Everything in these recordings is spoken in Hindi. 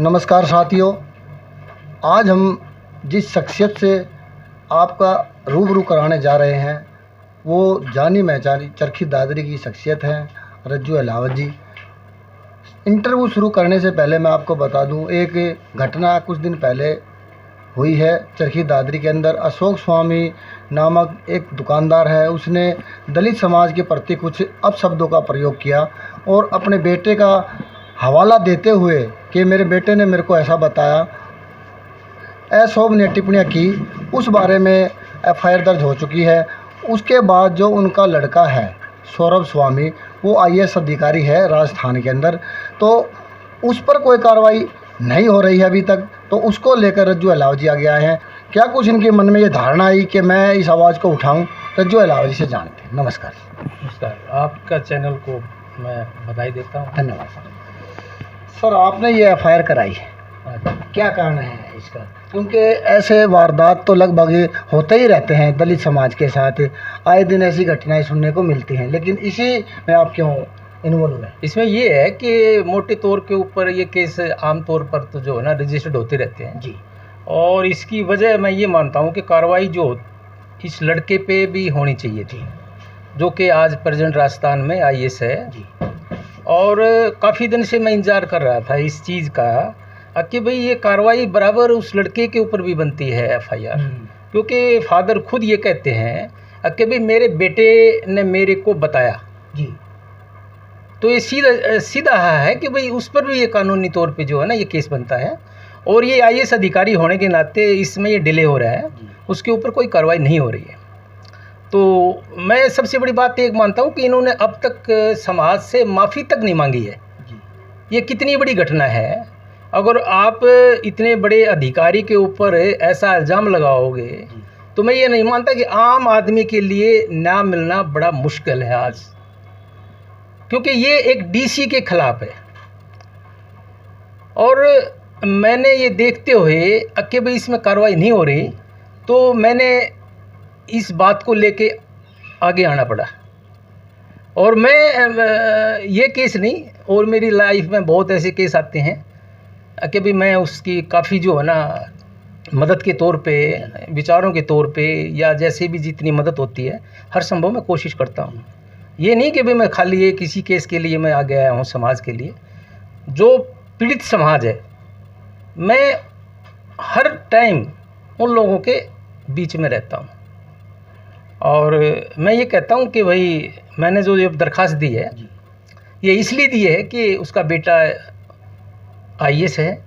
नमस्कार साथियों, आज हम जिस शख्सियत से आपका रूबरू कराने जा रहे हैं वो जानी पहचानी चरखी दादरी की शख्सियत है रज्जू अहलावत जी। इंटरव्यू शुरू करने से पहले मैं आपको बता दूं, एक घटना कुछ दिन पहले हुई है चरखी दादरी के अंदर। अशोक स्वामी नामक एक दुकानदार है, उसने दलित समाज के प्रति कुछ अपशब्दों का प्रयोग किया और अपने बेटे का हवाला देते हुए कि मेरे बेटे ने मेरे को ऐसा बताया, अशोभनीय टिप्पणियाँ की। उस बारे में एफआईआर दर्ज हो चुकी है। उसके बाद जो उनका लड़का है सौरभ स्वामी, वो आईएएस अधिकारी है राजस्थान के अंदर, तो उस पर कोई कार्रवाई नहीं हो रही है अभी तक। तो उसको लेकर रज्जू अहलावत जी आ गया है। क्या कुछ इनके मन में ये धारणा आई कि मैं इस आवाज़ को उठाऊं? रज्जू अहलावत जी से जानते हैं। नमस्कार। नमस्कार, आपका चैनल को मैं बधाई देता हूँ। धन्यवाद सर। आपने ये एफआईआर कराई है, क्या कारण है इसका? क्योंकि ऐसे वारदात तो लगभग होते ही रहते हैं दलित समाज के साथ, आए दिन ऐसी घटनाएं सुनने को मिलती हैं, लेकिन इसी में आप क्यों इन्वॉल्व हैं? इसमें ये है कि मोटे तौर के ऊपर ये केस आमतौर पर तो जो है ना रजिस्टर्ड होते रहते हैं जी, और इसकी वजह मैं ये मानता हूँ कि कार्रवाई जो इस लड़के पे भी होनी चाहिए थी, जो कि आज प्रेजेंट राजस्थान में आईएएस है जी। और काफ़ी दिन से मैं इंतज़ार कर रहा था इस चीज़ का कि भाई ये कार्रवाई बराबर उस लड़के के ऊपर भी बनती है एफआईआर, क्योंकि फादर खुद ये कहते हैं कि भाई मेरे बेटे ने मेरे को बताया जी। तो ये सीधा सीधा है कि भाई उस पर भी ये कानूनी तौर पे जो है ना ये केस बनता है और ये आईएएस अधिकारी होने के नाते इसमें ये डिले हो रहा है, उसके ऊपर कोई कार्रवाई नहीं हो रही है। तो मैं सबसे बड़ी बात एक मानता हूँ कि इन्होंने अब तक समाज से माफ़ी तक नहीं मांगी है। ये कितनी बड़ी घटना है। अगर आप इतने बड़े अधिकारी के ऊपर ऐसा इल्ज़ाम लगाओगे तो मैं ये नहीं मानता कि आम आदमी के लिए न्याय मिलना बड़ा मुश्किल है आज, क्योंकि ये एक डीसी के खिलाफ है। और मैंने ये देखते हुए कि भाई इसमें कार्रवाई नहीं हो रही, तो मैंने इस बात को लेके आगे आना पड़ा। और मैं ये केस नहीं, और मेरी लाइफ में बहुत ऐसे केस आते हैं कि भाई मैं उसकी काफ़ी जो है ना मदद के तौर पे, विचारों के तौर पे, या जैसे भी जितनी मदद होती है हर संभव मैं कोशिश करता हूँ। ये नहीं कि भाई मैं खाली ये किसी केस के लिए मैं आगे आया हूँ। समाज के लिए, जो पीड़ित समाज है, मैं हर टाइम उन लोगों के बीच में रहता हूँ। और मैं ये कहता हूँ कि भाई मैंने जो ये दरख्वास्त दी है ये इसलिए दी है कि उसका बेटा आईएएस है,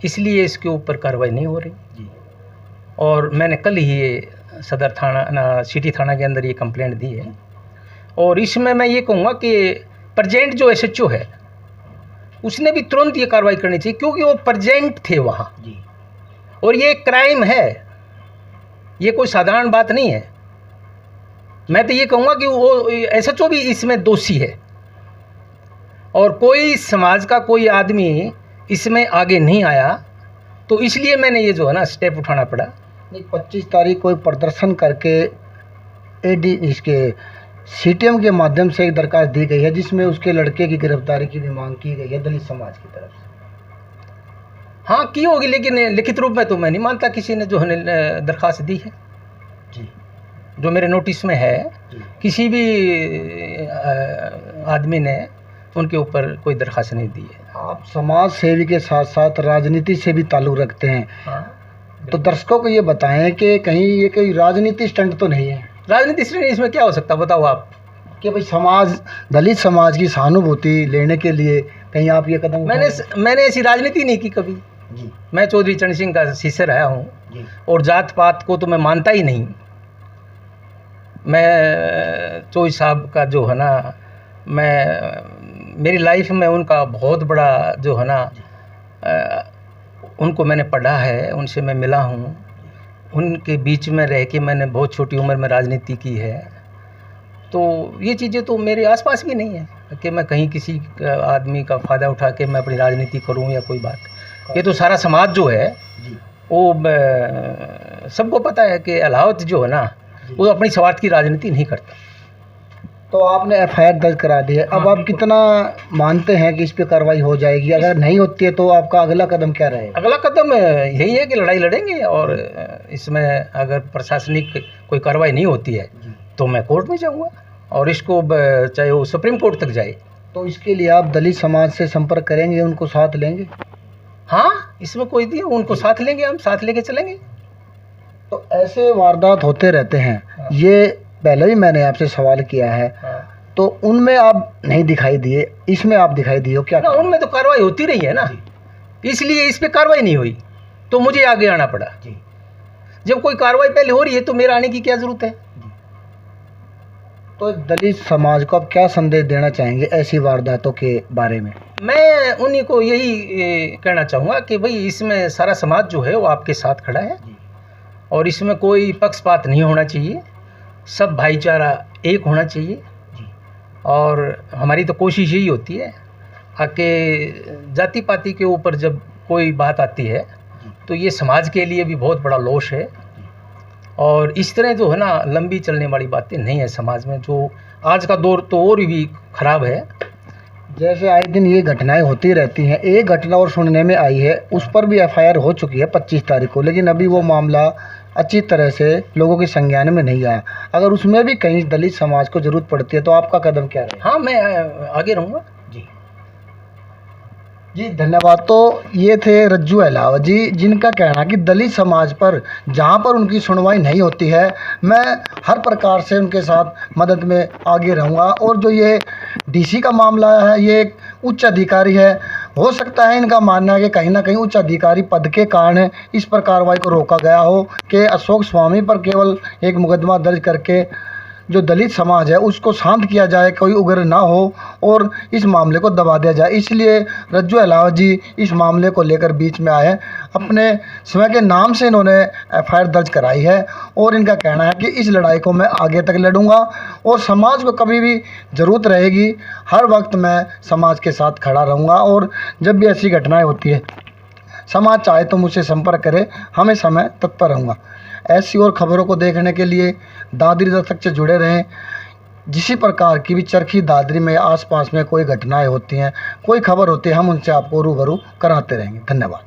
इसलिए इसके ऊपर कार्रवाई नहीं हो रही। और मैंने कल ही ये सदर थाना सिटी थाना के अंदर ये कंप्लेंट दी है। और इसमें मैं ये कहूँगा कि प्रेजेंट जो एसएचओ है उसने भी तुरंत ये कार्रवाई करनी चाहिए, क्योंकि वो प्रेजेंट थे वहाँ और ये क्राइम है, ये कोई साधारण बात नहीं है। मैं तो ये कहूँगा कि वो एसएचओ भी इसमें दोषी है और कोई समाज का कोई आदमी इसमें आगे नहीं आया, तो इसलिए मैंने ये जो है ना स्टेप उठाना पड़ा। 25 तारीख को एक प्रदर्शन करके एडी इसके सीटीएम के माध्यम से एक दरखास्त दी गई है जिसमें उसके लड़के की गिरफ्तारी की भी मांग की गई है दलित समाज की तरफ से। हाँ की होगी, लेकिन लिखित रूप में तो मैं नहीं मानता किसी ने जो है दरखास्त दी है जी। जो मेरे नोटिस में है किसी भी आदमी ने उनके ऊपर कोई दरखास्त नहीं दी है। आप समाज सेवी के साथ साथ राजनीति से भी ताल्लुक़ रखते हैं। हाँ। तो दर्शकों को ये बताएं कि कहीं ये कोई राजनीति स्टंट तो नहीं है? राजनीति स्टंट इसमें क्या हो सकता है, बताओ आप? कि भाई समाज, दलित समाज की सहानुभूति लेने के लिए कहीं आप ये कदम मैंने ऐसी राजनीति नहीं की कभी जी। मैं चौधरी चरण सिंह का शिष्य रहा हूँ और जात पात को तो मैं मानता ही नहीं। मैं चौधरी साहब का जो है ना, मैं मेरी लाइफ में उनका बहुत बड़ा जो है ना उनको मैंने पढ़ा है, उनसे मैं मिला हूँ, उनके बीच में रह के मैंने बहुत छोटी उम्र में राजनीति की है। तो ये चीज़ें तो मेरे आसपास भी नहीं है कि मैं कहीं किसी आदमी का फ़ायदा उठा के मैं अपनी राजनीति करूँ या कोई बात। ये तो सारा समाज जो है वो सबको पता है कि अहलावत जो है ना वो अपनी स्वार्थ की राजनीति नहीं करता। तो आपने एफआईआर दर्ज करा दी है, अब हाँ, आप कितना मानते हैं कि इस पे कार्रवाई हो जाएगी? अगर नहीं होती है तो आपका अगला कदम क्या रहेगा? अगला कदम यही है कि लड़ाई लड़ेंगे, और इसमें अगर प्रशासनिक कोई कार्रवाई नहीं होती है तो मैं कोर्ट में जाऊंगा, और इसको चाहे वो सुप्रीम कोर्ट तक जाए। तो इसके लिए आप दलित समाज से संपर्क करेंगे, उनको साथ लेंगे? हाँ, इसमें कोई दिए उनको साथ लेंगे, हम साथ लेके चलेंगे। तो ऐसे वारदात होते रहते हैं, ये पहले भी मैंने आपसे सवाल किया है, तो उनमें आप नहीं दिखाई दिए, इसमें आप दिखाई दिए हो, क्या ना, उनमें तो कार्रवाई होती रही है ना, इसलिए इस पे कार्रवाई नहीं हुई तो मुझे आगे आना पड़ा। जब कोई कार्रवाई पहले हो रही है तो मेरा आने की क्या जरूरत है? तो दलित समाज को आप क्या संदेश देना चाहेंगे ऐसी वारदातों के बारे में? मैं उन्हीं को यही कहना चाहूँगा कि भाई इसमें सारा समाज जो है वो आपके साथ खड़ा है, और इसमें कोई पक्षपात नहीं होना चाहिए, सब भाईचारा एक होना चाहिए। और हमारी तो कोशिश यही होती है कि जाति पाति के ऊपर जब कोई बात आती है तो ये समाज के लिए भी बहुत बड़ा लॉस है, और इस तरह जो है ना लंबी चलने वाली बातें नहीं है समाज में। जो आज का दौर तो और भी ख़राब है। जैसे आए दिन ये घटनाएं होती रहती हैं, एक घटना और सुनने में आई है, उस पर भी एफआईआर हो चुकी है 25 तारीख को, लेकिन अभी वो मामला अच्छी तरह से लोगों के संज्ञान में नहीं आया। अगर उसमें भी कहीं दलित समाज को ज़रूरत पड़ती है तो आपका कदम क्या रहेगा? हाँ, मैं आगे रहूँगा। जी धन्यवाद। तो ये थे रज्जू अहलावत जी, जिनका कहना कि दलित समाज पर जहाँ पर उनकी सुनवाई नहीं होती है, मैं हर प्रकार से उनके साथ मदद में आगे रहूँगा। और जो ये डीसी का मामला है, ये एक उच्च अधिकारी है, हो सकता है इनका मानना है कि कहीं ना कहीं उच्च अधिकारी पद के कारण इस पर कार्रवाई को रोका गया हो कि अशोक स्वामी पर केवल एक मुकदमा दर्ज करके जो दलित समाज है उसको शांत किया जाए, कोई उग्र ना हो और इस मामले को दबा दिया जाए। इसलिए रज्जू अहलावत जी इस मामले को लेकर बीच में आए। अपने स्वयं के नाम से इन्होंने एफआईआर दर्ज कराई है, और इनका कहना है कि इस लड़ाई को मैं आगे तक लड़ूंगा, और समाज को कभी भी ज़रूरत रहेगी हर वक्त मैं समाज के साथ खड़ा रहूँगा। और जब भी ऐसी घटनाएँ होती है, समाज चाहे तो मुझसे संपर्क करे, हमेशा मैं तत्पर रहूँगा। ऐसी और खबरों को देखने के लिए दादरी दस्तक से जुड़े रहें। जिसी प्रकार की भी चरखी दादरी में आसपास में कोई घटनाएं होती हैं, कोई खबर होती है, हम उनसे आपको रूबरू कराते रहेंगे। धन्यवाद।